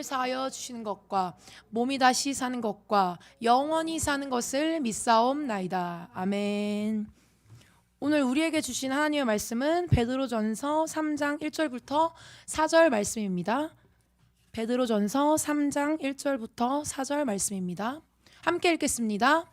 사하여 주시는 것과 몸이 다시 사는 것과 영원히 사는 것을 믿사옵나이다. 아멘. 오늘 우리에게 주신 하나님의 말씀은 베드로전서 3장 1절부터 4절 말씀입니다. 베드로전서 3장 1절부터 4절 말씀입니다. 함께 읽겠습니다.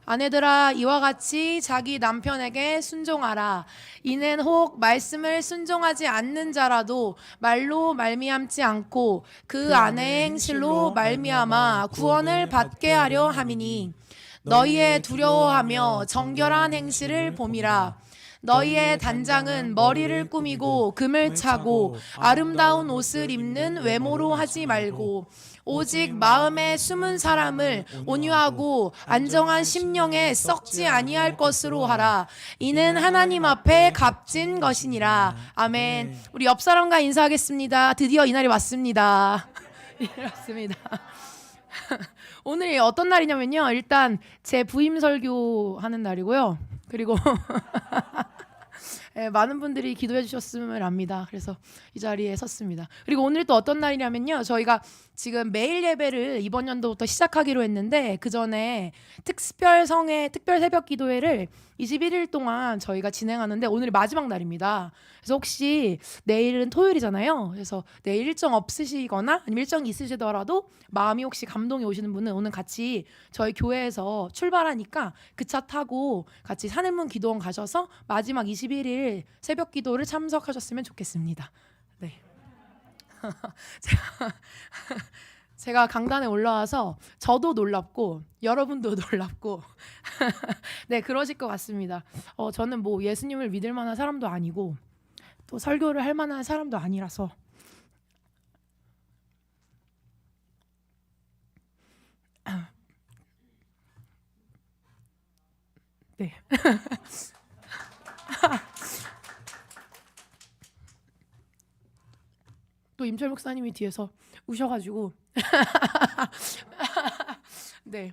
아내들아, 이와 같이 자기 남편에게 순종하라. 이는 혹 말씀을 순종하지 않는 자라도 말로 말미암지 않고 그 아내의 행실로 말미암아 구원을 받게 하려 함이니, 너희의 두려워하며 정결한 행실을 봄이라. 너희의 단장은 머리를 꾸미고 금을 차고 아름다운 옷을 입는 외모로 하지 말고, 오직 마음에 숨은 사람을 온유하고 안정한 심령에 썩지 아니할 것으로 하라. 이는 하나님 앞에 값진 것이니라. 아멘. 우리 옆 사람과 인사하겠습니다. 드디어 이날이 왔습니다. 이렇습니다. 오늘이 어떤 날이냐면요, 일단 제 부임 설교 하는 날이고요. 그리고 네, 많은 분들이 기도해 주셨음을 압니다. 그래서 이 자리에 섰습니다. 그리고 오늘 또 어떤 날이냐면요, 저희가 지금 매일 예배를 이번 연도부터 시작하기로 했는데, 그 전에 특별 새벽 기도회를 21일 동안 저희가 진행하는데 오늘이 마지막 날입니다. 그래서 혹시 내일은 토요일이잖아요. 그래서 내일 일정 없으시거나 아니면 일정이 있으시더라도 마음이 혹시 감동이 오시는 분은 오늘 같이 저희 교회에서 출발하니까 그 차 타고 같이 산해문 기도원 가셔서 마지막 21일 새벽 기도를 참석하셨으면 좋겠습니다. 네. 제가 강단에 올라와서 저도 놀랍고 여러분도 놀랍고 네, 그러실 것 같습니다. 저는 뭐 예수님을 믿을 만한 사람도 아니고 또 설교를 할 만한 사람도 아니라서 네. 또 임철 목사님이 뒤에서 우셔가지고 네,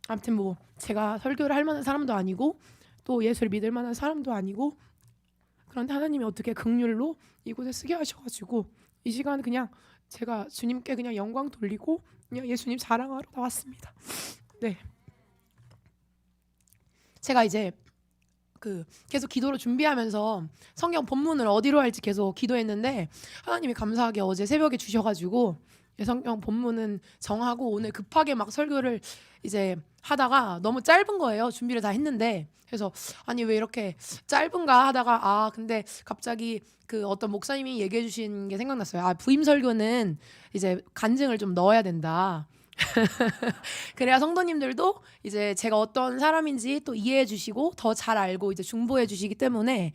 아무튼 뭐 제가 설교를 할 만한 사람도 아니고 또 예수를 믿을 만한 사람도 아니고, 그런데 하나님이 어떻게 긍휼로 이곳에 쓰게 하셔가지고 이 시간 그냥 제가 주님께 그냥 영광 돌리고 그냥 예수님 자랑하러 나왔습니다. 네, 제가 이제 계속 기도를 준비하면서 성경 본문을 어디로 할지 계속 기도했는데, 하나님이 감사하게 어제 새벽에 주셔가지고 성경 본문은 정하고 오늘 급하게 막 설교를 이제 하다가 너무 짧은 거예요. 준비를 다 했는데. 그래서 아니 왜 이렇게 짧은가 하다가 근데 갑자기 어떤 목사님이 얘기해 주신 게 생각났어요. 부임 설교는 이제 간증을 좀 넣어야 된다. 그래야 성도님들도 이제 제가 어떤 사람인지 또 이해해 주시고 더 잘 알고 이제 중보해 주시기 때문에,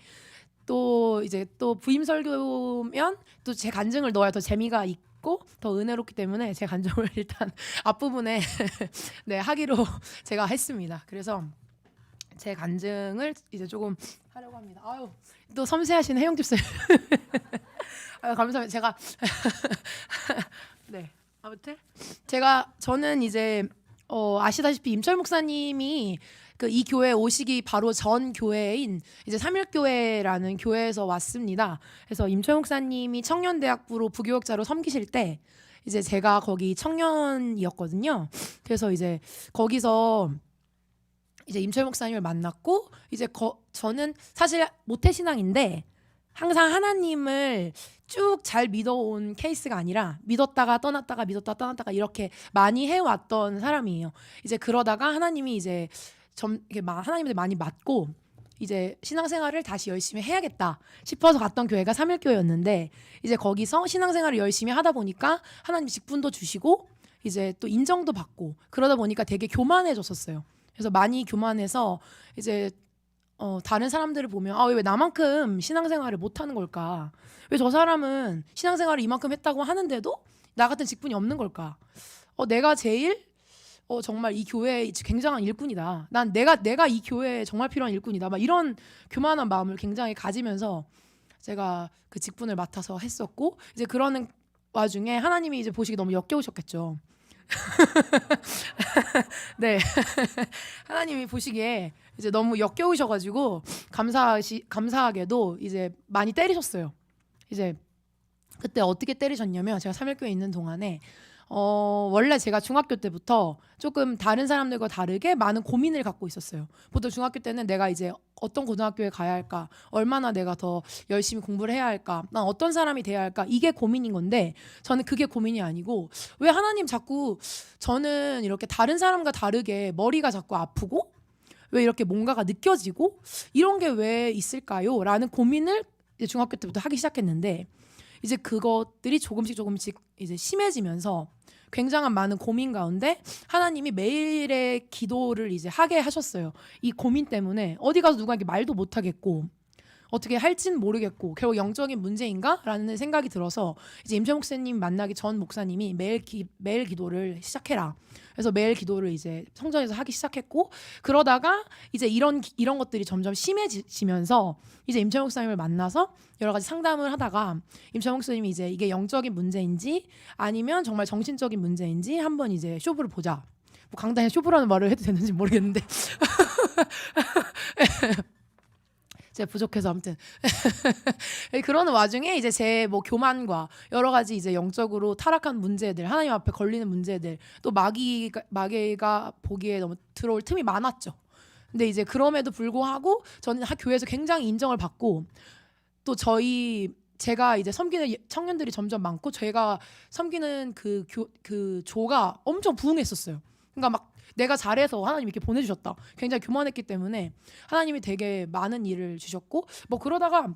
또 이제 또 부임 설교면 또 제 간증을 넣어야 더 재미가 있고 더 은혜롭기 때문에 제 간증을 일단 앞부분에 네, 하기로 제가 했습니다. 그래서 제 간증을 이제 조금 하려고 합니다. 아유, 또 섬세하신 혜영 집사님. 아유, 감사합니다. 제가 네, 아무튼 저는 이제 아시다시피 임철 목사님이 이 교회 오시기 바로 전 교회인 이제 삼일교회라는 교회에서 왔습니다. 그래서 임철 목사님이 청년대학부로 부교역자로 섬기실 때 이제 제가 거기 청년이었거든요. 그래서 이제 거기서 이제 임철 목사님을 만났고, 이제 저는 사실 모태신앙인데 항상 하나님을 쭉 잘 믿어온 케이스가 아니라 믿었다가 떠났다가 믿었다가 떠났다가 이렇게 많이 해왔던 사람이에요. 이제 그러다가 하나님이 이제 하나님한테 많이 맞고 이제 신앙생활을 다시 열심히 해야겠다 싶어서 갔던 교회가 삼일교회였는데, 이제 거기서 신앙생활을 열심히 하다 보니까 하나님 직분도 주시고 이제 또 인정도 받고 그러다 보니까 되게 교만해졌었어요. 그래서 많이 교만해서 이제 다른 사람들을 보면 왜 나만큼 신앙생활을 못하는 걸까? 왜 저 사람은 신앙생활을 이만큼 했다고 하는데도 나 같은 직분이 없는 걸까? 내가 제일 정말 이 교회의 굉장한 일꾼이다. 난 내가 이 교회에 정말 필요한 일꾼이다. 막 이런 교만한 마음을 굉장히 가지면서 제가 그 직분을 맡아서 했었고, 이제 그러는 와중에 하나님이 이제 보시기 너무 역겨우셨겠죠. 네. 하나님이 보시기에 이제 너무 역겨우셔가지고 감사하게도 이제 많이 때리셨어요. 이제 그때 어떻게 때리셨냐면 제가 삼일교에 있는 동안에 원래 제가 중학교 때부터 조금 다른 사람들과 다르게 많은 고민을 갖고 있었어요. 보통 중학교 때는 내가 이제 어떤 고등학교에 가야 할까? 얼마나 내가 더 열심히 공부를 해야 할까? 난 어떤 사람이 돼야 할까? 이게 고민인 건데 저는 그게 고민이 아니고 왜 하나님 자꾸 저는 이렇게 다른 사람과 다르게 머리가 자꾸 아프고 왜 이렇게 뭔가가 느껴지고 이런 게 왜 있을까요? 라는 고민을 이제 중학교 때부터 하기 시작했는데 이제 그것들이 조금씩 이제 심해지면서 굉장한 많은 고민 가운데 하나님이 매일의 기도를 이제 하게 하셨어요. 이 고민 때문에 어디 가서 누구에게 말도 못 하겠고 어떻게 할지는 모르겠고 결국 영적인 문제인가라는 생각이 들어서 이제 임철 목사님 만나기 전 목사님이 매일 기도를 시작해라. 그래서 매일 기도를 이제 성전에서 하기 시작했고 그러다가 이제 이런 것들이 점점 심해지면서 이제 임철 목사님을 만나서 여러 가지 상담을 하다가 임철 목사님이 이제 이게 영적인 문제인지 아니면 정말 정신적인 문제인지 한번 이제 쇼부를 보자. 뭐 강단에 쇼부라는 말을 해도 되는지 모르겠는데 제가 부족해서 아무튼 그러는 와중에 이제 제 뭐 교만과 여러 가지 이제 영적으로 타락한 문제들 하나님 앞에 걸리는 문제들 또 마귀가 보기에 너무 들어올 틈이 많았죠. 근데 이제 그럼에도 불구하고 저는 교회에서 굉장히 인정을 받고 또 제가 이제 섬기는 청년들이 점점 많고 제가 섬기는 그 조가 엄청 부흥했었어요. 그러니까 막 내가 잘해서 하나님이 이렇게 보내주셨다. 굉장히 교만했기 때문에 하나님이 되게 많은 일을 주셨고 뭐 그러다가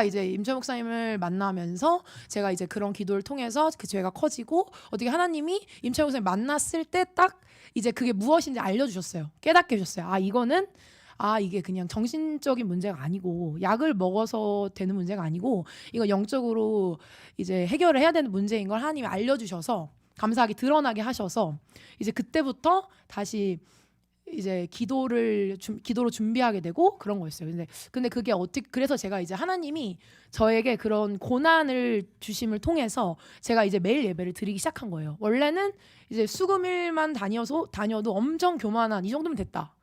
이제 임철 목사님을 만나면서 제가 이제 그런 기도를 통해서 그 죄가 커지고 어떻게 하나님이 임철 목사님 만났을 때 딱 이제 그게 무엇인지 알려주셨어요. 깨닫게 해주셨어요. 이게 그냥 정신적인 문제가 아니고 약을 먹어서 되는 문제가 아니고 이거 영적으로 이제 해결을 해야 되는 문제인 걸 하나님이 알려주셔서 감사하게 드러나게 하셔서 이제 그때부터 다시 이제 기도로 준비하게 되고 그런 거였어요. 근데 그게 그래서 제가 이제 하나님이 저에게 그런 고난을 주심을 통해서 제가 이제 매일 예배를 드리기 시작한 거예요. 원래는 이제 수금일만 다녀도 엄청 교만한 이 정도면 됐다.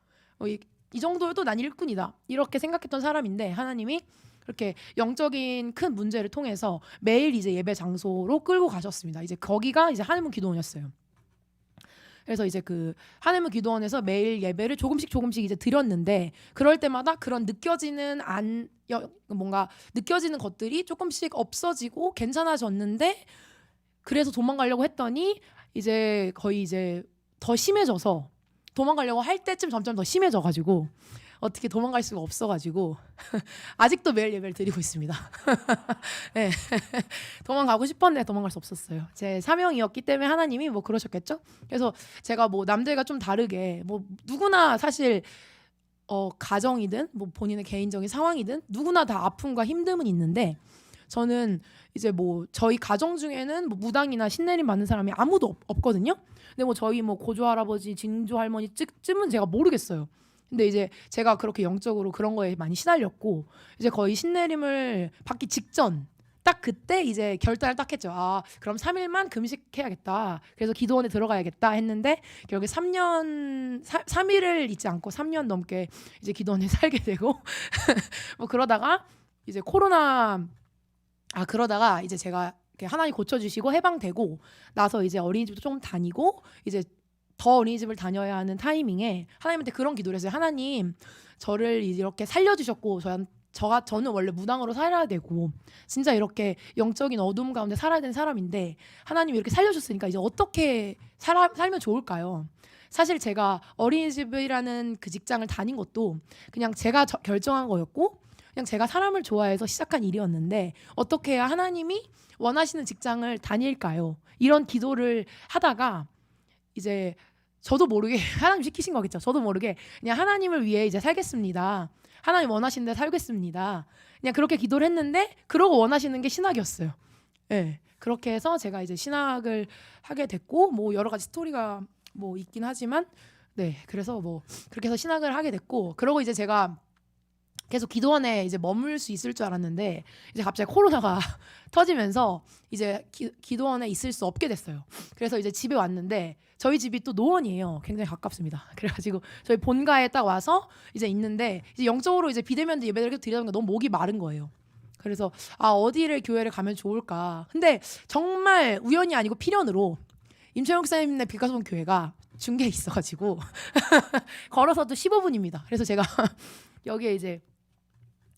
이 정도여도 난 일꾼이다. 이렇게 생각했던 사람인데 하나님이 그렇게 영적인 큰 문제를 통해서 매일 이제 예배 장소로 끌고 가셨습니다. 이제 거기가 이제 하늘문 기도원이었어요. 그래서 이제 그 하늘문 기도원에서 매일 예배를 조금씩 이제 드렸는데 그럴 때마다 그런 뭔가 느껴지는 것들이 조금씩 없어지고 괜찮아졌는데 그래서 도망가려고 했더니 이제 거의 이제 더 심해져서 도망가려고 할 때쯤 점점 더 심해져가지고 어떻게 도망갈 수가 없어가지고 아직도 매일 예배를 드리고 있습니다. 네. 도망가고 싶었는데 도망갈 수 없었어요. 제 사명이었기 때문에 하나님이 뭐 그러셨겠죠. 그래서 제가 뭐 남들과 좀 다르게 뭐 누구나 사실 가정이든 뭐 본인의 개인적인 상황이든 누구나 다 아픔과 힘듦은 있는데 저는 이제 뭐 저희 가정 중에는 뭐 무당이나 신내림 받는 사람이 아무도 없거든요. 근데 뭐 저희 뭐 고조 할아버지, 증조 할머니 쯤은 제가 모르겠어요. 근데 이제 제가 그렇게 영적으로 그런 거에 많이 시달렸고 이제 거의 신내림을 받기 직전 딱 그때 이제 결단을 딱 했죠. 그럼 3일만 금식해야겠다. 그래서 기도원에 들어가야겠다 했는데 결국에 3일을 잊지 않고 3년 넘게 이제 기도원에 살게 되고 뭐 그러다가 이제 그러다가 이제 제가 하나님 고쳐주시고 해방되고 나서 이제 어린이집도 좀 다니고 이제 더 어린이집을 다녀야 하는 타이밍에 하나님한테 그런 기도를 했어요. 하나님 저를 이렇게 살려주셨고 저는 원래 무당으로 살아야 되고 진짜 이렇게 영적인 어둠 가운데 살아야 되는 사람인데 하나님이 이렇게 살려주셨으니까 이제 어떻게 살면 좋을까요? 사실 제가 어린이집이라는 그 직장을 다닌 것도 그냥 제가 결정한 거였고 그냥 제가 사람을 좋아해서 시작한 일이었는데 어떻게 해야 하나님이 원하시는 직장을 다닐까요? 이런 기도를 하다가 이제 저도 모르게 하나님 시키신 거겠죠. 저도 모르게 그냥 하나님을 위해 이제 살겠습니다. 하나님 원하시는 데 살겠습니다. 그냥 그렇게 기도를 했는데 그러고 원하시는 게 신학이었어요. 네, 그렇게 해서 제가 이제 신학을 하게 됐고 뭐 여러 가지 스토리가 뭐 있긴 하지만 네, 그래서 뭐 그렇게 해서 신학을 하게 됐고 그러고 이제 제가 계속 기도원에 이제 머물 수 있을 줄 알았는데 이제 갑자기 코로나가 터지면서 이제 기도원에 있을 수 없게 됐어요. 그래서 이제 집에 왔는데 저희 집이 또 노원이에요. 굉장히 가깝습니다. 그래가지고 저희 본가에 딱 와서 이제 있는데 이제 영적으로 이제 비대면 예배를 드리다 보니까 너무 목이 마른 거예요. 그래서 어디를 교회를 가면 좋을까. 근데 정말 우연이 아니고 필연으로 임철 목사님네 빛가소금 교회가 중계에 있어가지고 걸어서도 15분입니다. 그래서 제가 여기에 이제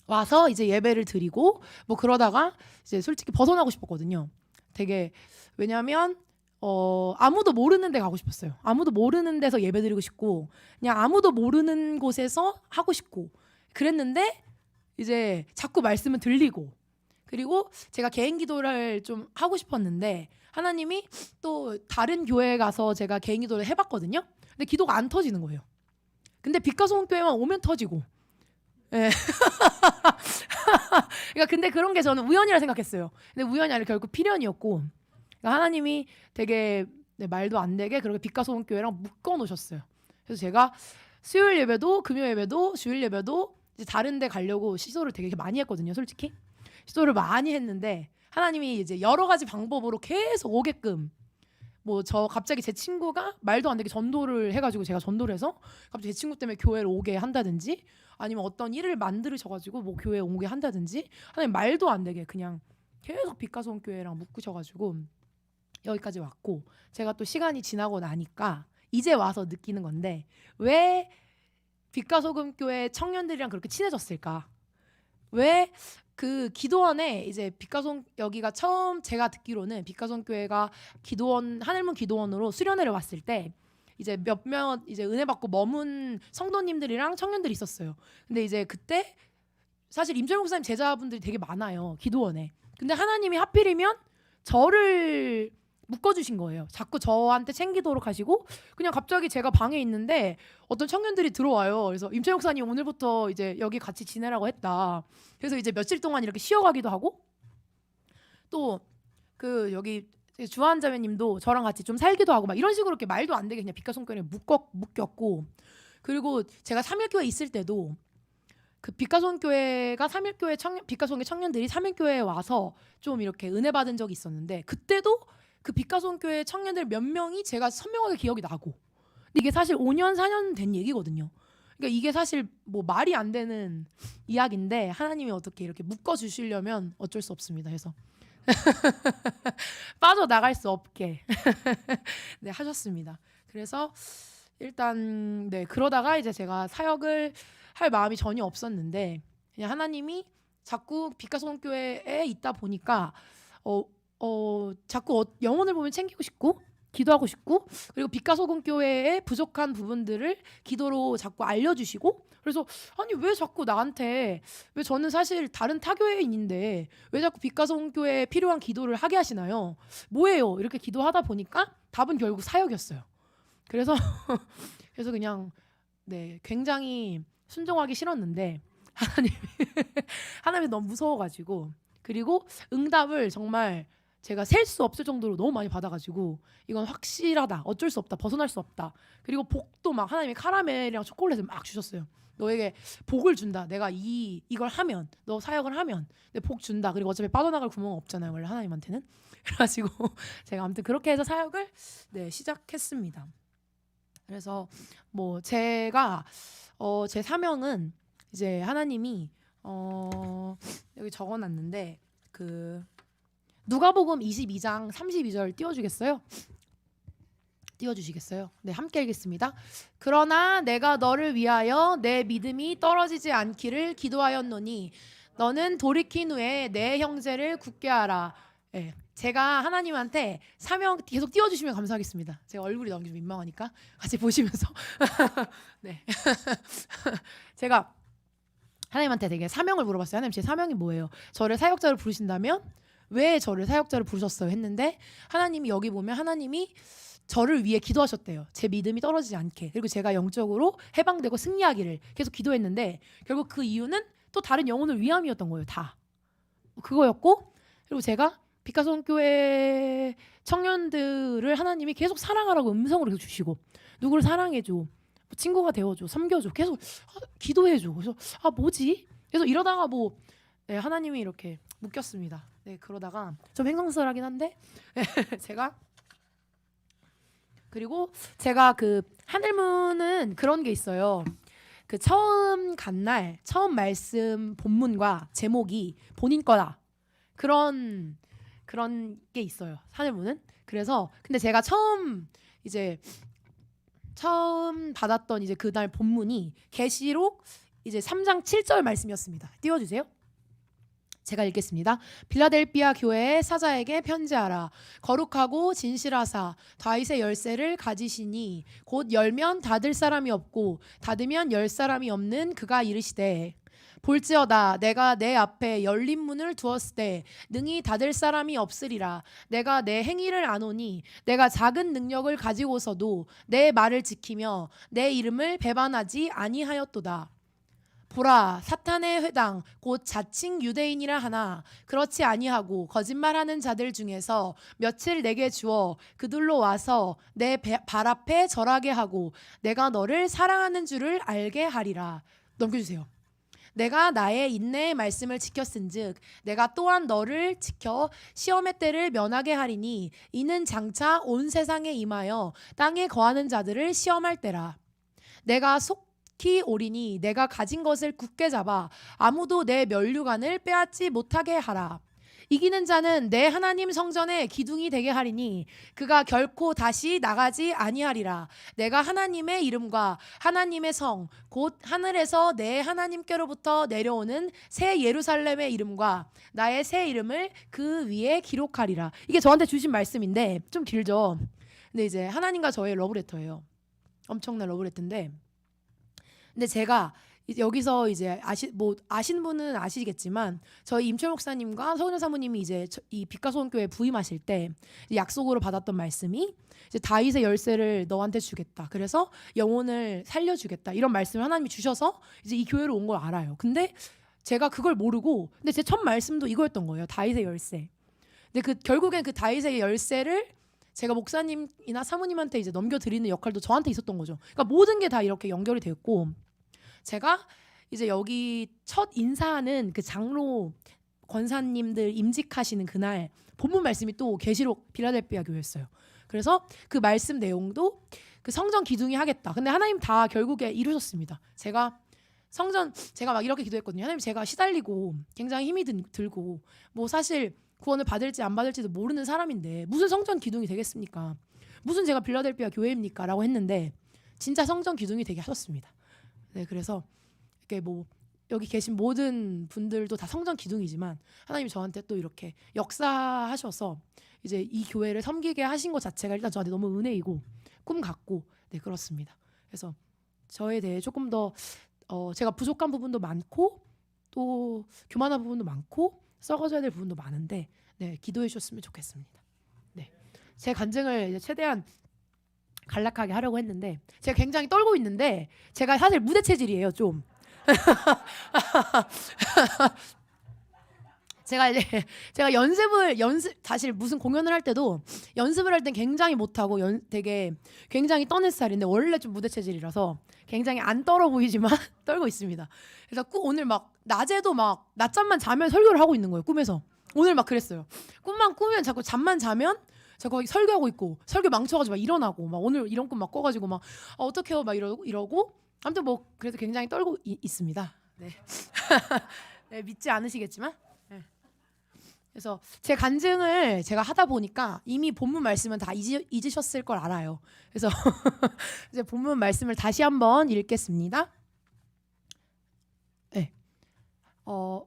와서 이제 예배를 드리고 뭐 그러다가 이제 솔직히 벗어나고 싶었거든요. 되게 왜냐면 아무도 모르는 데 가고 싶었어요. 아무도 모르는 데서 예배 드리고 싶고 그냥 아무도 모르는 곳에서 하고 싶고 그랬는데 이제 자꾸 말씀은 들리고 그리고 제가 개인 기도를 좀 하고 싶었는데 하나님이 또 다른 교회에 가서 제가 개인 기도를 해봤거든요. 근데 기도가 안 터지는 거예요. 근데 빛가소금 교회만 오면 터지고. 예. 그러니까 근데 그런 게 저는 우연이라 생각했어요. 근데 우연이 아니라 결국 필연이었고 그러니까 하나님이 되게 말도 안 되게 그렇게 빛가소금 교회랑 묶어 놓으셨어요. 그래서 제가 수요일 예배도 금요일 예배도 주일 예배도 이제 다른 데 가려고 시도를 되게 많이 했거든요. 솔직히 시도를 많이 했는데 하나님이 이제 여러 가지 방법으로 계속 오게끔 뭐 저 갑자기 제 친구가 말도 안 되게 전도를 해가지고 제가 전도를 해서 갑자기 제 친구 때문에 교회를 오게 한다든지 아니면 어떤 일을 만들으셔가지고 뭐 교회에 오게 한다든지 하나님 말도 안 되게 그냥 계속 빛가소금 교회랑 묶으셔가지고 여기까지 왔고 제가 또 시간이 지나고 나니까 이제 와서 느끼는 건데 왜 빛가소금 교회 청년들이랑 그렇게 친해졌을까? 왜 그 기도원에 이제 빛가소금 여기가 처음 제가 듣기로는 빛가소금 교회가 기도원 하늘문 기도원으로 수련회를 왔을 때 이제 몇몇 이제 은혜 받고 머문 성도님들이랑 청년들이 있었어요. 근데 이제 그때 사실 임철 목사님 제자분들이 되게 많아요. 기도원에. 근데 하나님이 하필이면 저를 묶어주신 거예요. 자꾸 저한테 챙기도록 하시고 그냥 갑자기 제가 방에 있는데 어떤 청년들이 들어와요. 그래서 임철 목사님 오늘부터 이제 여기 같이 지내라고 했다. 그래서 이제 며칠 동안 이렇게 쉬어가기도 하고 또 그 여기 주한 자매님도 저랑 같이 좀 살기도 하고 막 이런 식으로 이렇게 말도 안 되게 그냥 빛가소금 교회에 묶였고 그리고 제가 삼일교회 있을 때도 그 빛가소금 교회가 삼일교회 빛가소금 청년들이 삼일교회에 와서 좀 이렇게 은혜 받은 적이 있었는데 그때도 그 빛가소금 교회 청년들 몇 명이 제가 선명하게 기억이 나고 근데 이게 사실 5년 4년 된 얘기거든요. 그러니까 이게 사실 뭐 말이 안 되는 이야기인데 하나님이 어떻게 이렇게 묶어 주시려면 어쩔 수 없습니다. 그래서 빠져나갈 수 없게 네 하셨습니다. 그래서 일단 네 그러다가 이제 제가 사역을 할 마음이 전혀 없었는데 그냥 하나님이 자꾸 빛가소금 교회에 있다 보니까 자꾸 영혼을 보면 챙기고 싶고 기도하고 싶고 그리고 빛가소금 교회의 부족한 부분들을 기도로 자꾸 알려주시고 그래서 아니 왜 자꾸 나한테 왜 저는 사실 다른 타교회인인데 왜 자꾸 빛가소금 교회에 필요한 기도를 하게 하시나요? 뭐예요? 이렇게 기도하다 보니까 답은 결국 사역이었어요. 그래서 그래서 그냥 네 굉장히 순종하기 싫었는데 하나님이 너무 무서워가지고 그리고 응답을 정말 제가 셀 수 없을 정도로 너무 많이 받아가지고 이건 확실하다 어쩔 수 없다 벗어날 수 없다 그리고 복도 막 하나님이 카라멜이랑 초콜릿을 막 주셨어요. 너에게 복을 준다. 내가 이걸 하면 너 사역을 하면 내 복 준다. 그리고 어차피 빠져나갈 구멍은 없잖아요 원래 하나님한테는. 그래가지고 제가 아무튼 그렇게 해서 사역을 네 시작했습니다. 그래서 뭐 제가 제 사명은 이제 하나님이 여기 적어놨는데 그 누가복음 22장 32절 띄워주겠어요? 띄워주시겠어요? 네, 함께 읽겠습니다. 그러나 내가 너를 위하여 내 믿음이 떨어지지 않기를 기도하였노니 너는 돌이킨 후에 내 형제를 굳게 하라. 네, 제가 하나님한테 사명 계속 띄워주시면 감사하겠습니다. 제가 얼굴이 너무 민망하니까 같이 보시면서 네, 제가 하나님한테 되게 사명을 물어봤어요. 하나님 제 사명이 뭐예요? 저를 사역자로 부르신다면 왜 저를 사역자로 부르셨어요? 했는데 하나님이 여기 보면 하나님이 저를 위해 기도하셨대요. 제 믿음이 떨어지지 않게. 그리고 제가 영적으로 해방되고 승리하기를 계속 기도했는데 결국 그 이유는 또 다른 영혼을 위함이었던 거예요. 다. 그거였고 그리고 제가 빛가소금 교회 청년들을 하나님이 계속 사랑하라고 음성으로 계속 주시고 누구를 사랑해줘. 친구가 되어줘. 섬겨줘. 계속 기도해줘. 그래서 뭐지? 그래서 이러다가 뭐 네, 하나님이 이렇게 묶였습니다. 네, 그러다가 좀 행성스럽긴 한데 제가 그리고 제가 그 하늘문은 그런 게 있어요. 그 처음 간 날 처음 말씀 본문과 제목이 본인 거다. 그런 게 있어요. 하늘문은. 그래서 근데 제가 처음 받았던 이제 그날 본문이 계시록 이제 3장 7절 말씀이었습니다. 띄워주세요. 제가 읽겠습니다. 빌라델비아 교회의 사자에게 편지하라. 거룩하고 진실하사 다윗의 열쇠를 가지시니 곧 열면 닫을 사람이 없고 닫으면 열 사람이 없는 그가 이르시되 볼지어다 내가 내 앞에 열린 문을 두었을 때 능히 닫을 사람이 없으리라. 내가 내 행위를 아노니 내가 작은 능력을 가지고서도 내 말을 지키며 내 이름을 배반하지 아니하였도다. 보라 사탄의 회당 곧 자칭 유대인이라 하나 그렇지 아니하고 거짓말하는 자들 중에서 며칠 내게 주어 그들로 와서 내 발 앞에 절하게 하고 내가 너를 사랑하는 줄을 알게 하리라. 넘겨주세요. 내가 나의 인내의 말씀을 지켰은즉 내가 또한 너를 지켜 시험의 때를 면하게 하리니 이는 장차 온 세상에 임하여 땅에 거하는 자들을 시험할 때라. 내가 속히 오리니 내가 가진 것을 굳게 잡아 아무도 내 면류관을 빼앗지 못하게 하라. 이기는 자는 내 하나님 성전에 기둥이 되게 하리니 그가 결코 다시 나가지 아니하리라. 내가 하나님의 이름과 하나님의 성 곧 하늘에서 내 하나님께로부터 내려오는 새 예루살렘의 이름과 나의 새 이름을 그 위에 기록하리라. 이게 저한테 주신 말씀인데 좀 길죠. 근데 이제 하나님과 저의 러브레터예요. 엄청난 러브레터인데 근데 제가 여기서 이제 아시는 분은 아시겠지만 저희 임철 목사님과 서은영 사모님이 이제 이 빛가소원교회 부임하실 때 약속으로 받았던 말씀이 이제 다윗의 열쇠를 너한테 주겠다. 그래서 영혼을 살려주겠다. 이런 말씀을 하나님이 주셔서 이제 이 교회로 온 걸 알아요. 근데 제가 그걸 모르고 근데 제 첫 말씀도 이거였던 거예요. 다윗의 열쇠. 근데 결국엔 그 다윗의 열쇠를 제가 목사님이나 사모님한테 이제 넘겨드리는 역할도 저한테 있었던 거죠. 그러니까 모든 게 다 이렇게 연결이 됐고 제가 이제 여기 첫 인사하는 그 장로 권사님들 임직하시는 그날 본문 말씀이 또 계시록 빌라델비아 교회였어요. 그래서 그 말씀 내용도 그 성전 기둥이 하겠다. 근데 하나님 다 결국에 이루셨습니다. 제가 막 이렇게 기도했거든요. 하나님 제가 시달리고 굉장히 힘이 들고 뭐 사실 구원을 받을지 안 받을지도 모르는 사람인데 무슨 성전 기둥이 되겠습니까? 무슨 제가 빌라델비아 교회입니까? 라고 했는데 진짜 성전 기둥이 되게 하셨습니다. 네, 그래서 이렇게 뭐 여기 계신 모든 분들도 다 성전 기둥이지만 하나님이 저한테 또 이렇게 역사하셔서 이제 이 교회를 섬기게 하신 것 자체가 일단 저한테 너무 은혜이고 꿈 같고 네 그렇습니다. 그래서 저에 대해 조금 더 제가 부족한 부분도 많고 또 교만한 부분도 많고 썩어져야 될 부분도 많은데 네 기도해 주셨으면 좋겠습니다. 네, 제 간증을 이제 최대한 간략하게 하려고 했는데 제가 굉장히 떨고 있는데 제가 사실 무대 체질이에요 좀. 제가 연습 사실 무슨 공연을 할 때도 연습을 할 땐 굉장히 못하고 되게 굉장히 떠는 스타일인데 원래 좀 무대 체질이라서 굉장히 안 떨어 보이지만 떨고 있습니다. 그래서 오늘 막 낮에도 막 낮잠만 자면 설교를 하고 있는 거예요 꿈에서. 오늘 막 그랬어요. 꿈만 꾸면 자꾸 잠만 자면 저 거기 설교하고 있고 설교 망쳐가지고 막 일어나고 막 오늘 이런 꿈 막 꿔가지고 막 어떡해요 막 이러고 아무튼 뭐 그래서 굉장히 떨고 있습니다. 네. 네, 믿지 않으시겠지만 네. 그래서 제 간증을 제가 하다 보니까 이미 본문 말씀은 다 잊으셨을 걸 알아요. 그래서 이제 본문 말씀을 다시 한번 읽겠습니다. 네.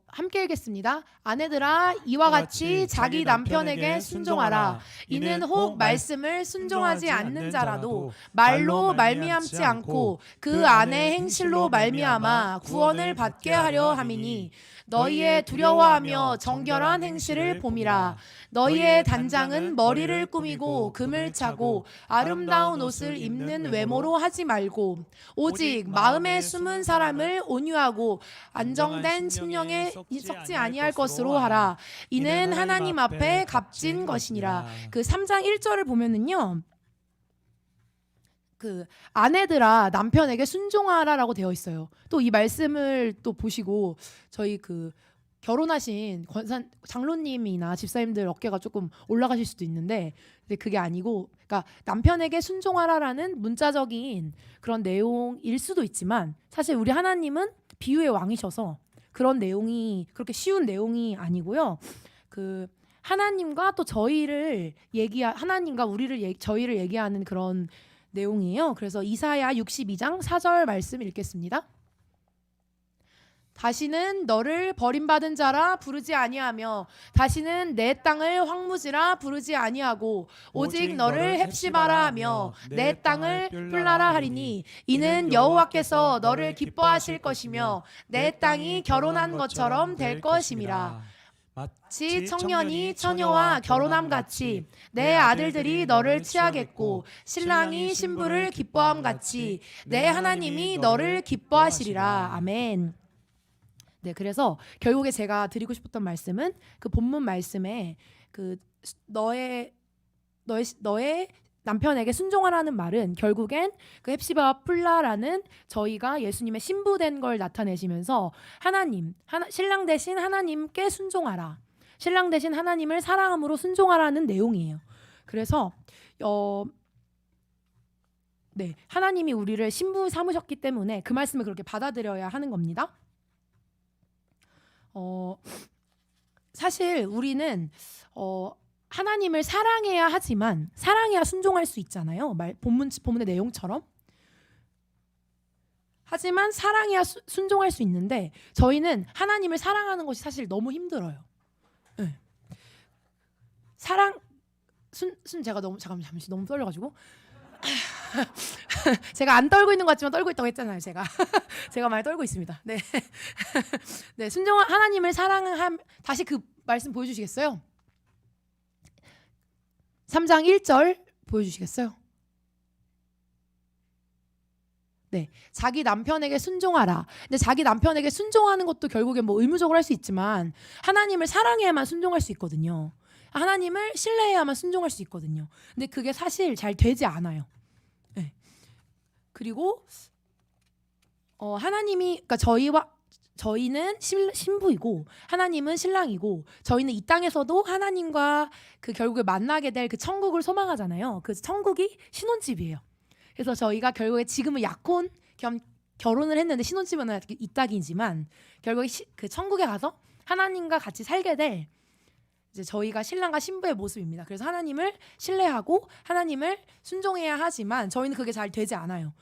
함께 읽겠습니다. 아내들아 이와 같이 자기 남편에게 순종하라. 이는 혹 말씀을 순종하지 않는 자라도 말로 말미암지 않고 그 안의 행실로 말미암아 구원을 받게 하려 함이니 너희의 두려워하며 정결한 행실을 봄이라. 너희의 단장은 머리를 꾸미고 금을 차고 아름다운 옷을 입는 외모로 하지 말고 오직 마음에 숨은 사람을 온유하고 안정된 심령에 썩지 아니할 것으로 하라. 이는 하나님 앞에 값진 것이니라. 그 3장 1절을 보면은요. 그 아내들아 남편에게 순종하라라고 되어 있어요. 또 이 말씀을 또 보시고 저희 그 결혼하신 권산 장로님이나 집사님들 어깨가 조금 올라가실 수도 있는데 근데 그게 아니고 그러니까 남편에게 순종하라라는 문자적인 그런 내용일 수도 있지만 사실 우리 하나님은 비유의 왕이셔서 그런 내용이 그렇게 쉬운 내용이 아니고요. 그 하나님과 또 저희를 하나님과 저희를 얘기하는 그런 내용이에요. 그래서 이사야 62장 4절 말씀 읽겠습니다. 다시는 너를 버림받은 자라 부르지 아니하며 다시는 내 땅을 황무지라 부르지 아니하고 오직 너를 헵시바라 하며 내 땅을 뿔라라 하리니 이는 여호와께서 너를 기뻐하실 것이며 내 땅이 결혼한 것처럼 될 것임이라. 마치 청년이 처녀와 결혼함 같이 내 아들들이 너를 취하겠고 신랑이 신부를 기뻐함 같이 내 하나님이 너를 기뻐하시리라. 아멘. 네, 그래서 결국에 제가 드리고 싶었던 말씀은 그 본문 말씀에 그 너의 남편에게 순종하라는 말은 결국엔 그 헵시바와 풀라라는 저희가 예수님의 신부된 걸 나타내시면서 신랑 대신 하나님께 순종하라. 신랑 대신 하나님을 사랑함으로 순종하라는 내용이에요. 그래서 네, 하나님이 우리를 신부 삼으셨기 때문에 그 말씀을 그렇게 받아들여야 하는 겁니다. 사실 우리는 하나님을 사랑해야 하지만 사랑해야 순종할 수 있잖아요. 본문의 내용처럼. 하지만 사랑해야 순종할 수 있는데 저희는 하나님을 사랑하는 것이 사실 너무 힘들어요. 네. 제가 잠시 너무 떨려가지고 제가 안 떨고 있는 것 같지만 떨고 있다고 했잖아요. 제가 많이 떨고 있습니다. 네, 네, 하나님을 다시 그 말씀 보여주시겠어요? 3장 1절 보여주시겠어요? 네, 자기 남편에게 순종하라. 근데 자기 남편에게 순종하는 것도 결국에 뭐 의무적으로 할 수 있지만 하나님을 사랑해야만 순종할 수 있거든요. 하나님을 신뢰해야만 순종할 수 있거든요. 근데 그게 사실 잘 되지 않아요. 네. 그리고 하나님이 그러니까 저희는 신부이고 하나님은 신랑이고 저희는 이 땅에서도 하나님과 그 결국에 만나게 될 그 천국을 소망하잖아요. 그 천국이 신혼집이에요. 그래서 저희가 결국에 지금은 약혼 겸 결혼을 했는데 신혼집은 이따기지만 결국에 그 천국에 가서 하나님과 같이 살게 될 이제 저희가 신랑과 신부의 모습입니다. 그래서 하나님을 신뢰하고 하나님을 순종해야 하지만 저희는 그게 잘 되지 않아요.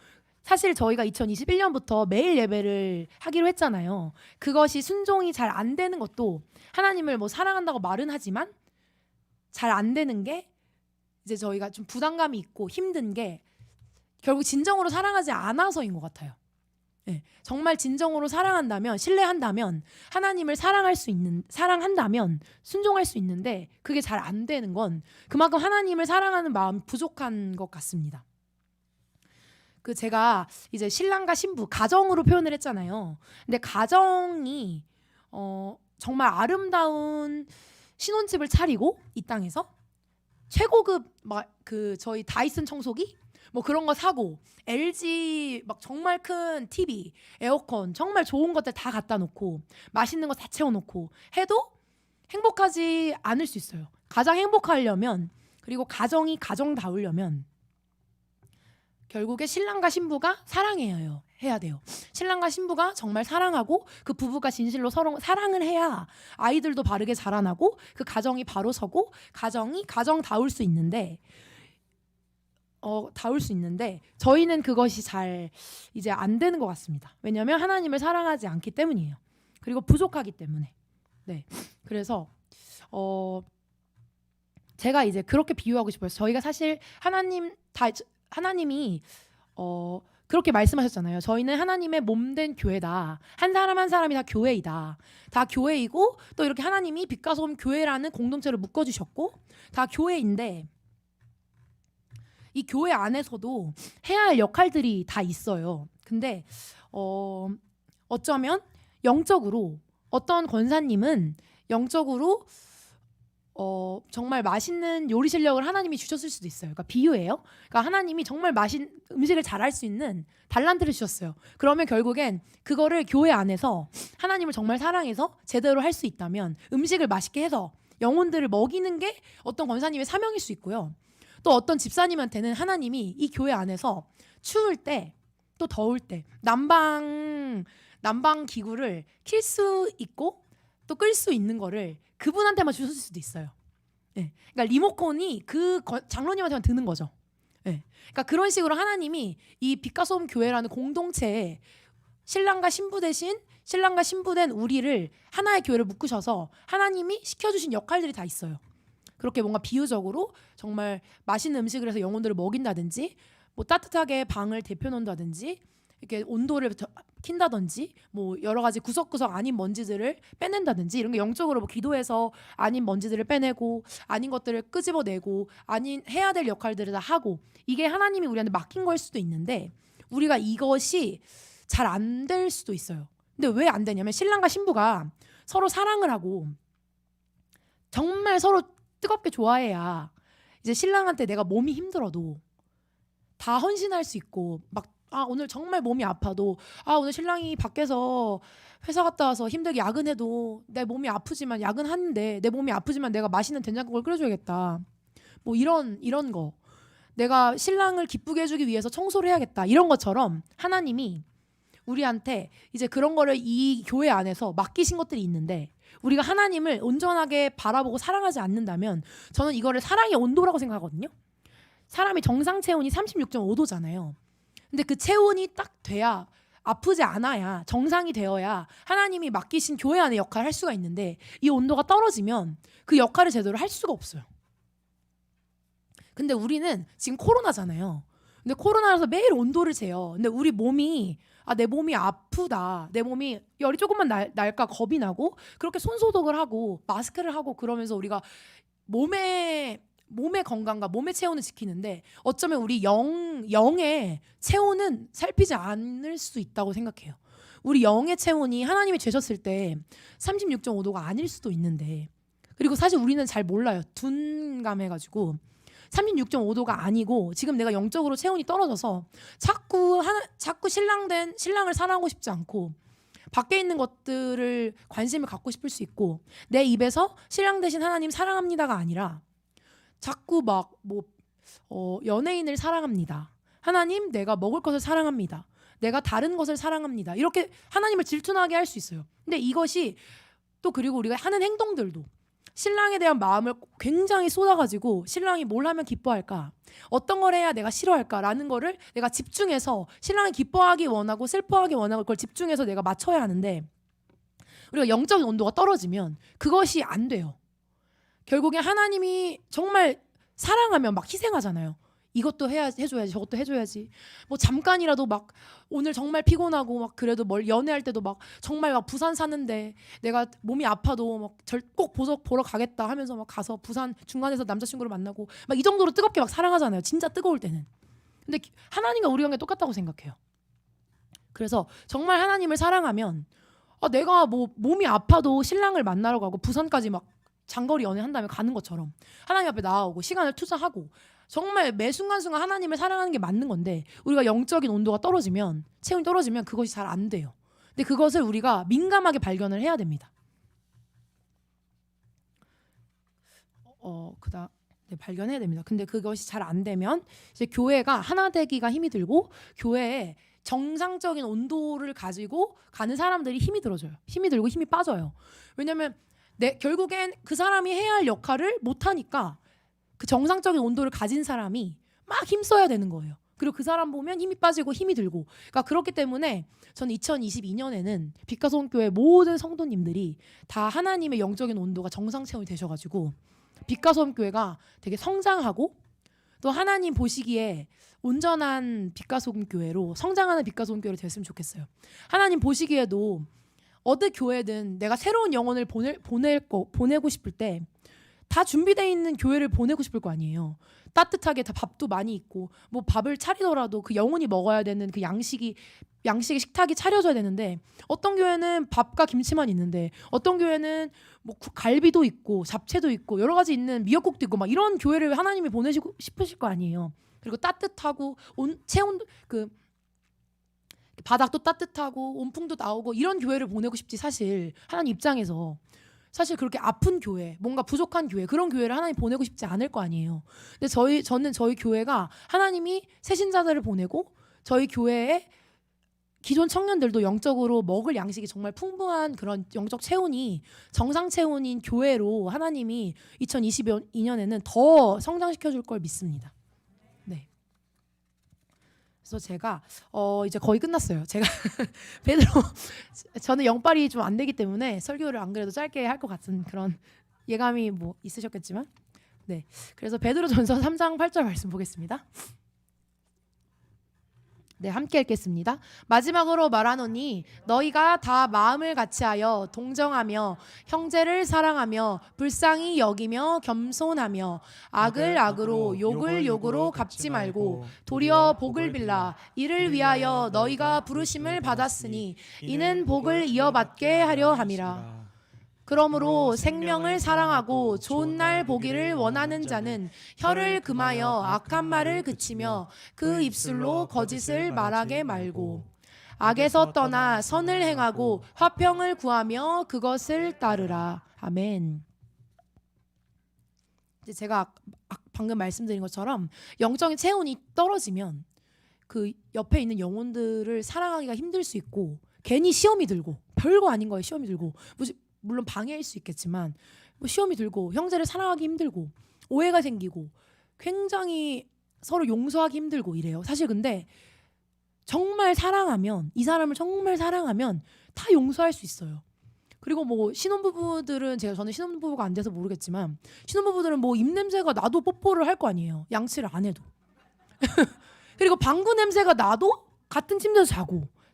사실 저희가 2021년부터 매일 예배를 하기로 했잖아요. 그것이 순종이 잘 안 되는 것도 하나님을 뭐 사랑한다고 말은 하지만 잘 안 되는 게 이제 저희가 좀 부담감이 있고 힘든 게 결국 진정으로 사랑하지 않아서인 것 같아요. 네, 정말 진정으로 사랑한다면 신뢰한다면 하나님을 사랑한다면 순종할 수 있는데 그게 잘 안 되는 건 그만큼 하나님을 사랑하는 마음이 부족한 것 같습니다. 그 제가 이제 신랑과 신부 가정으로 표현을 했잖아요. 근데 가정이 정말 아름다운 신혼집을 차리고 이 땅에서 최고급 그 저희 다이슨 청소기 뭐 그런 거 사고 LG 막 정말 큰 TV, 에어컨 정말 좋은 것들 다 갖다 놓고 맛있는 거 다 채워놓고 해도 행복하지 않을 수 있어요. 가장 행복하려면 그리고 가정이 가정다우려면 결국에 신랑과 신부가 해야 돼요. 신랑과 신부가 정말 사랑하고 그 부부가 진실로 서로 사랑을 해야 아이들도 바르게 자라나고 그 가정이 바로 서고 가정이 가정다울 수 있는데 저희는 그것이 잘 이제 안 되는 것 같습니다. 왜냐하면 하나님을 사랑하지 않기 때문이에요. 그리고 부족하기 때문에. 네, 그래서 제가 이제 그렇게 비유하고 싶어요. 저희가 사실 하나님이 그렇게 말씀하셨잖아요. 저희는 하나님의 몸된 교회다. 한 사람 한 사람이 다 교회이다. 다 교회이고 또 이렇게 하나님이 빛과 소금 교회라는 공동체를 묶어주셨고 다 교회인데 이 교회 안에서도 해야 할 역할들이 다 있어요. 근데 어쩌면 영적으로 어떤 권사님은 영적으로 정말 맛있는 요리 실력을 하나님이 주셨을 수도 있어요. 그러니까 비유예요. 그러니까 하나님이 정말 음식을 잘할 수 있는 달란트를 주셨어요. 그러면 결국엔 그거를 교회 안에서 하나님을 정말 사랑해서 제대로 할 수 있다면 음식을 맛있게 해서 영혼들을 먹이는 게 어떤 권사님의 사명일 수 있고요. 또 어떤 집사님한테는 하나님이 이 교회 안에서 추울 때 또 더울 때 난방 기구를 킬 수 있고 또 끌 수 있는 거를 그분한테만 주셨을 수도 있어요. 네. 그러니까 리모컨이 그 장로님한테만 드는 거죠. 네. 그러니까 그런 식으로 하나님이 이 빛과소음 교회라는 공동체에 신랑과 신부 대신 신랑과 신부된 우리를 하나의 교회를 묶으셔서 하나님이 시켜주신 역할들이 다 있어요. 그렇게 뭔가 비유적으로 정말 맛있는 음식을 해서 영혼들을 먹인다든지 뭐 따뜻하게 방을 데펴놓는다든지 이렇게 온도를 킨다든지 뭐 여러 가지 구석구석 아닌 먼지들을 빼낸다든지 이런 게 영적으로 뭐 기도해서 아닌 먼지들을 빼내고 아닌 것들을 끄집어내고 아닌 해야 될 역할들을 다 하고 이게 하나님이 우리한테 맡긴 걸 수도 있는데 우리가 이것이 잘 안 될 수도 있어요. 근데 왜 안 되냐면 신랑과 신부가 서로 사랑을 하고 정말 서로 뜨겁게 좋아해야 이제 신랑한테 내가 몸이 힘들어도 다 헌신할 수 있고 막 오늘 정말 몸이 아파도 오늘 신랑이 밖에서 회사 갔다 와서 힘들게 야근해도 내 몸이 아프지만 야근하는데 내 몸이 아프지만 내가 맛있는 된장국을 끓여줘야겠다. 뭐 이런 거 내가 신랑을 기쁘게 해주기 위해서 청소를 해야겠다. 이런 것처럼 하나님이 우리한테 이제 그런 거를 이 교회 안에서 맡기신 것들이 있는데 우리가 하나님을 온전하게 바라보고 사랑하지 않는다면 저는 이거를 사랑의 온도라고 생각하거든요. 사람이 정상 체온이 36.5도잖아요. 근데 그 체온이 딱 돼야 아프지 않아야 정상이 되어야 하나님이 맡기신 교회 안의 역할을 할 수가 있는데 이 온도가 떨어지면 그 역할을 제대로 할 수가 없어요. 근데 우리는 지금 코로나잖아요. 근데 코로나라서 매일 온도를 재요. 근데 우리 몸이 내 몸이 아프다. 내 몸이 열이 조금만 날까 겁이 나고 그렇게 손소독을 하고 마스크를 하고 그러면서 우리가 몸의 건강과 몸의 체온을 지키는데 어쩌면 우리 영의 체온은 살피지 않을 수 있다고 생각해요. 우리 영의 체온이 하나님이 죄셨을 때 36.5도가 아닐 수도 있는데 그리고 사실 우리는 잘 몰라요. 둔감해가지고 36.5도가 아니고 지금 내가 영적으로 체온이 떨어져서 자꾸 신랑을 사랑하고 싶지 않고 밖에 있는 것들을 관심을 갖고 싶을 수 있고 내 입에서 신랑 대신 하나님 사랑합니다가 아니라 자꾸 연예인을 사랑합니다. 하나님 내가 먹을 것을 사랑합니다. 내가 다른 것을 사랑합니다. 이렇게 하나님을 질투나게 할 수 있어요. 근데 이것이 또 그리고 우리가 하는 행동들도 신랑에 대한 마음을 굉장히 쏟아가지고 신랑이 뭘 하면 기뻐할까? 어떤 걸 해야 내가 싫어할까라는 거를 내가 집중해서 신랑이 기뻐하기 원하고 슬퍼하기 원하고 그걸 집중해서 내가 맞춰야 하는데 우리가 영적인 온도가 떨어지면 그것이 안 돼요. 결국에 하나님이 정말 사랑하면 막 희생하잖아요. 이것도 해줘야지 저것도 해줘야지 뭐 잠깐이라도 막 오늘 정말 피곤하고 막 그래도 연애할 때도 막 정말 막 부산 사는데 내가 몸이 아파도 막 꼭 보러 가겠다 하면서 막 가서 부산 중간에서 남자친구를 만나고 막 이 정도로 뜨겁게 막 사랑하잖아요. 진짜 뜨거울 때는. 근데 하나님과 우리 관계 똑같다고 생각해요. 그래서 정말 하나님을 사랑하면 내가 뭐 몸이 아파도 신랑을 만나러 가고 부산까지 막 장거리 연애한다면 가는 것처럼 하나님 앞에 나아오고 시간을 투자하고 정말 매 순간순간 하나님을 사랑하는 게 맞는 건데 우리가 영적인 온도가 떨어지면 체온이 떨어지면 그것이 잘 안 돼요. 근데 그것을 우리가 민감하게 발견을 해야 됩니다. 발견해야 됩니다. 근데 그것이 잘 안 되면 이제 교회가 하나 되기가 힘이 들고 교회에 정상적인 온도를 가지고 가는 사람들이 힘이 들어져요. 힘이 들고 힘이 빠져요. 왜냐면 결국엔 그 사람이 해야 할 역할을 못하니까 그 정상적인 온도를 가진 사람이 막 힘써야 되는 거예요. 그리고 그 사람 보면 힘이 빠지고 힘이 들고 그러니까 그렇기 때문에 저는 2022년에는 빛과소음교회 모든 성도님들이 다 하나님의 영적인 온도가 정상 체온이 되셔가지고 빛과소음교회가 되게 성장하고 또 하나님 보시기에 온전한 빛과소음교회로 성장하는 빛과소음교회로 됐으면 좋겠어요. 하나님 보시기에도 어느 교회든 내가 새로운 영혼을 보내고 싶을 때 다 준비되어 있는 교회를 보내고 싶을 거 아니에요. 따뜻하게 다 밥도 많이 있고 뭐 밥을 차리더라도 그 영혼이 먹어야 되는 그 양식의 식탁이 차려져야 되는데 어떤 교회는 밥과 김치만 있는데 어떤 교회는 뭐 갈비도 있고 잡채도 있고 여러 가지 있는 미역국도 있고 막 이런 교회를 하나님이 보내시고 싶으실 거 아니에요. 그리고 따뜻하고 체온 그 바닥도 따뜻하고 온풍도 나오고 이런 교회를 보내고 싶지 사실 하나님 입장에서 사실 그렇게 아픈 교회, 뭔가 부족한 교회 그런 교회를 하나님 보내고 싶지 않을 거 아니에요. 근데 저는 저희 교회가 하나님이 새신자들을 보내고 저희 교회에 기존 청년들도 영적으로 먹을 양식이 정말 풍부한 그런 영적 체온이 정상 체온인 교회로 하나님이 2022년에는 더 성장시켜 줄 걸 믿습니다. 네. 그래서 제가 이제 거의 끝났어요. 제가 베드로 저는 영빨이 좀 안 되기 때문에 설교를 안 그래도 짧게 할 것 같은 그런 예감이 뭐 있으셨겠지만 네. 그래서 베드로전서 3장 8절 말씀 보겠습니다. 네, 함께 읽겠습니다. 마지막으로 말하노니 너희가 다 마음을 같이하여 동정하며 형제를 사랑하며 불쌍히 여기며 겸손하며 악을 악으로 욕을 욕으로 갚지 말고 도리어 복을 빌라. 이를 위하여 너희가 부르심을 받았으니 이는 복을 이어받게 하려 함이라. 그러므로 생명을 사랑하고 좋은 날 보기를 원하는 자는 혀를 금하여 악한 말을 그치며 그 입술로 거짓을 말하게 말고 악에서 떠나 선을 행하고 화평을 구하며 그것을 따르라. 아멘. 이제 제가 방금 말씀드린 것처럼 영적인 체온이 떨어지면 그 옆에 있는 영혼들을 사랑하기가 힘들 수 있고 괜히 시험이 들고 별거 아닌 거에 시험이 들고 물론 방해일 수 있겠지만 뭐 시험이 들고 형제를 사랑하기 힘들고 오해가 생기고 굉장히 서로 용서하기 힘들고 이래요. 사실 근데 정말 사랑하면 이 사람을 정말 사랑하면 다 용서할 수 있어요. 그리고 뭐 신혼부부들은 저는 신혼부부가 안 돼서 모르겠지만 신혼부부들은 뭐 입냄새가 나도 뽀뽀를 할 거 아니에요. 양치를 안 해도. 그리고 방구 냄새가 나도 같은 침대에서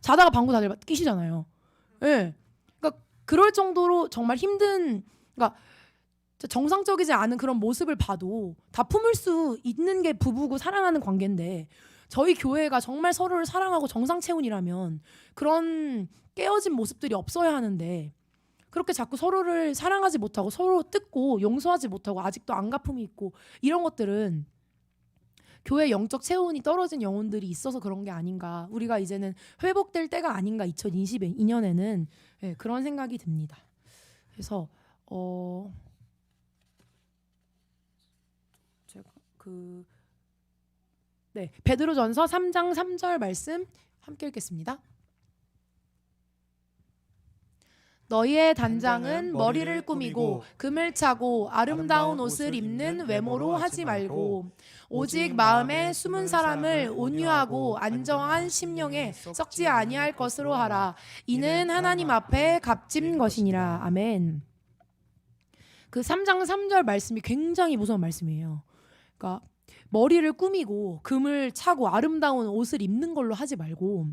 자다가 방구 다들 끼시잖아요. 예. 네. 그럴 정도로 정말 힘든, 그러니까 정상적이지 않은 그런 모습을 봐도 다 품을 수 있는 게 부부고 사랑하는 관계인데 저희 교회가 정말 서로를 사랑하고 정상 체온이라면 그런 깨어진 모습들이 없어야 하는데 그렇게 자꾸 서로를 사랑하지 못하고 서로 뜯고 용서하지 못하고 아직도 안갚음이 있고 이런 것들은 교회 영적 체온이 떨어진 영혼들이 있어서 그런 게 아닌가. 우리가 이제는 회복될 때가 아닌가. 2022년에는 네, 그런 생각이 듭니다. 그래서 제가 베드로전서 3장 3절 말씀 함께 읽겠습니다. 너희의 단장은 머리를 꾸미고 금을 차고 아름다운 옷을 입는 외모로 하지 말고 오직 마음에 숨은 사람을 온유하고 안정한 심령에 썩지 아니할 것으로 하라. 이는 하나님 앞에 값진 것이니라. 아멘. 그 3장 3절 말씀이 굉장히 무서운 말씀이에요. 그러니까 머리를 꾸미고 금을 차고 아름다운 옷을 입는 걸로 하지 말고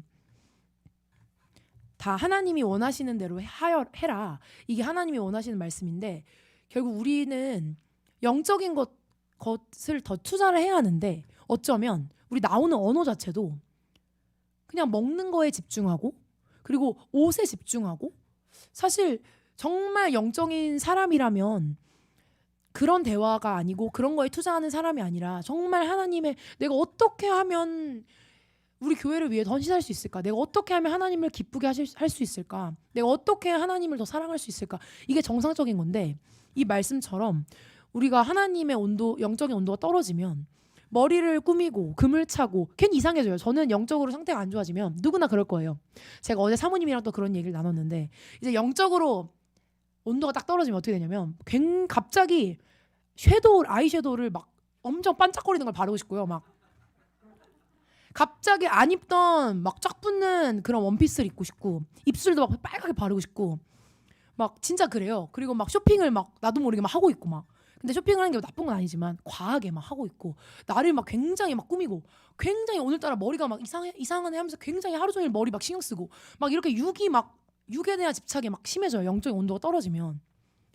다 하나님이 원하시는 대로 해라. 이게 하나님이 원하시는 말씀인데 결국 우리는 영적인 것을 더 투자를 해야 하는데 어쩌면 우리 나오는 언어 자체도 그냥 먹는 거에 집중하고 그리고 옷에 집중하고 사실 정말 영적인 사람이라면 그런 대화가 아니고 그런 거에 투자하는 사람이 아니라 정말 하나님의 내가 어떻게 하면 우리 교회를 위해 헌신할 수 있을까? 내가 어떻게 하면 하나님을 기쁘게 할 수 있을까? 내가 어떻게 하나님을 더 사랑할 수 있을까? 이게 정상적인 건데 이 말씀처럼 우리가 하나님의 온도, 영적인 온도가 떨어지면 머리를 꾸미고 금을 차고 괜히 이상해져요. 저는 영적으로 상태가 안 좋아지면 누구나 그럴 거예요. 제가 어제 사모님이랑 또 그런 얘기를 나눴는데 이제 영적으로 온도가 딱 떨어지면 어떻게 되냐면 갑자기 아이섀도우를 막 엄청 반짝거리는 걸 바르고 싶고요. 막 갑자기 안 입던 막 쫙 붙는 그런 원피스를 입고 싶고 입술도 막 빨갛게 바르고 싶고 막 진짜 그래요. 그리고 막 쇼핑을 막 나도 모르게 막 하고 있고 막 근데 쇼핑을 하는 게 나쁜 건 아니지만 과하게 막 하고 있고 나를 막 굉장히 막 꾸미고 굉장히 오늘따라 머리가 막 이상하네 하면서 굉장히 하루 종일 머리 막 신경 쓰고 막 이렇게 육에 대한 집착이 막 심해져요. 영적인 온도가 떨어지면.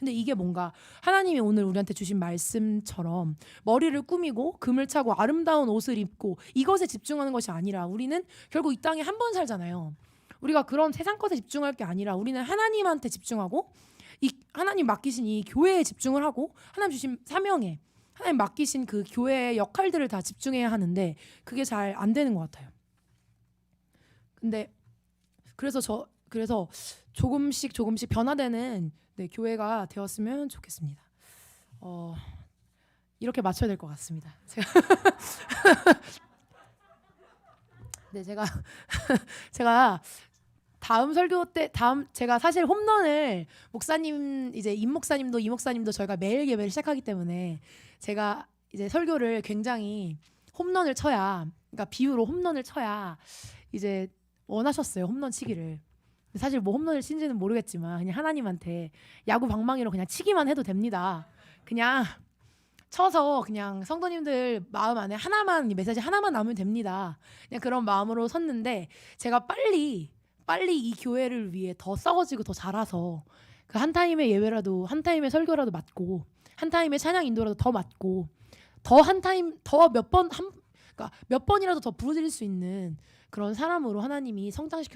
근데 이게 뭔가 하나님이 오늘 우리한테 주신 말씀처럼 머리를 꾸미고 금을 차고 아름다운 옷을 입고 이것에 집중하는 것이 아니라 우리는 결국 이 땅에 한 번 살잖아요. 우리가 그런 세상 것에 집중할 게 아니라 우리는 하나님한테 집중하고 이 하나님 맡기신 이 교회에 집중을 하고 하나님 주신 사명에 하나님 맡기신 그 교회의 역할들을 다 집중해야 하는데 그게 잘 안 되는 것 같아요. 근데 그래서 조금씩 변화되는 교회가 되었으면 좋겠습니다. 이렇게 맞춰야 될 것 같습니다. 제가 다음 설교 때 제가 사실 홈런을 목사님 이제 임 목사님도 이 목사님도 저희가 매일 예배를 시작하기 때문에 제가 이제 설교를 굉장히 홈런을 쳐야 그러니까 비유로 홈런을 쳐야 이제 원하셨어요. 홈런 치기를. 사실 뭐 홈런을 친지는 모르겠지만 그냥 하나님한테 야구 방망이로 그냥 치기만 해도 됩니다. 그냥 쳐서 그냥 성도님들 마음 안에 하나만 메시지 하나만 나오면 됩니다. 그냥 그런 마음으로 섰는데 제가 빨리 이 교회를 위해 더 썩어지고 더 자라서 그 한 타임의 예배라도 한 타임의 설교라도 맡고 한 타임의 찬양 인도라도 더 맡고 더 한 타임 더 몇 번이라도 더 부르짖을 수 있는 그런 사람으로 하나님이 성장시켜